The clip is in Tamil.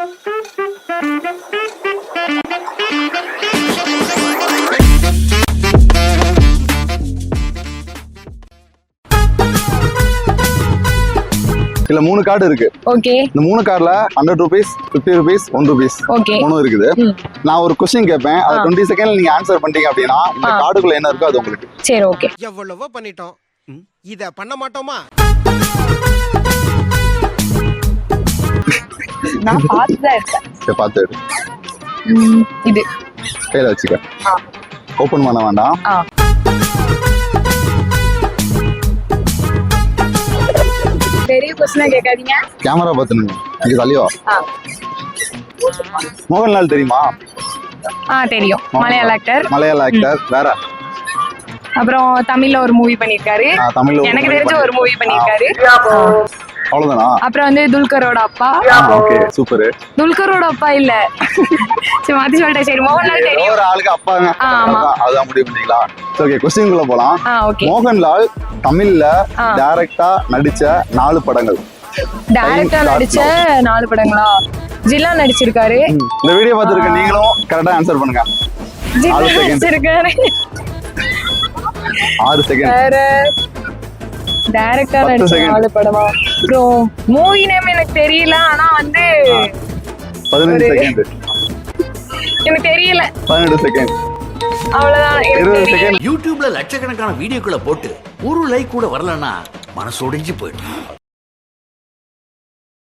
இல்ல 3 கார்டு இருக்கு. ஓகே. இந்த 3 கார்டுல 100 ரூபீஸ், 50 ரூபீஸ், 1 ரூபீஸ் மூணு இருக்குது. நான் ஒரு கொஸ்டின் கேட்பேன், அது 20 செகண்ட்ல நீங்க ஆன்சர் பண்ணிட்டீங்க அப்படின்னா இந்த கார்டுக்குள்ள என்ன இருக்கோ அது உங்களுக்கு. சரி, ஓகே. எவ்வளவோ பண்ணிட்டோம், இத பண்ண மாட்டோமா? நான் பார்த்துதான் இருக்கேன். சரி, பார்த்து எடு. இது கையில வச்சுக்க. ஓபன் பண்ண வேண்டாம். பெரிய கொஸ்டினா கேட்காதீங்க. கேமரா பார்த்துனுங்க. இங்க தள்ளிவா. மோகன்லால் தெரியுமா? தெரியும். மலையாள ஆக்டர். மலையாள ஆக்டர். வேற அப்புறம் தமிழ்ல ஒரு மூவி பண்ணிருக்காரு. தமிழ்ல எனக்கு தெரிஞ்ச ஒரு மூவி பண்ணிருக்காரு. அவ்வளவுதானா? அப்புறம் வந்து துல்கரோட அப்பா. Okay, super. துல்கரோட அப்பா இல்ல, சரி மாத்தி சொல்லிட்டேன். சரி, மோகன்லால் தெரியும். ஒரு ஆளுக்கு அப்பாங்க. அதான் முடிவு பண்ணீங்களா? ஓகே, क्वेश्चन குள்ள போலாம். மோகன்லால் தமிழ்ல டைரக்டா நடிச்ச 4 படங்கள். டைரக்டா நடிச்ச 4 படங்களா? ஜில்லா நடிச்சிருக்காரு. இந்த வீடியோ பார்த்திருக்க நீங்களும் கரெக்ட்டா ஆன்சர் பண்ணுங்க. ஜில்லா நடிச்சிருக்காரு. 6 செகண்ட். டைரக்டா நடிச்ச 4 படமா? அப்புறம் மூவி நேம் எனக்கு தெரியல, ஆனா வந்து 15 செகண்ட். எனக்கு தெரியல. 12 செகண்ட். அவ்வளவுதான். 20 செகண்ட். யூடியூப்ல லட்சக்கணக்கான வீடியோக்களை போட்டு ஒரு லைக் கூட வரலன்னா மனசு உடைஞ்சு போயிடும்.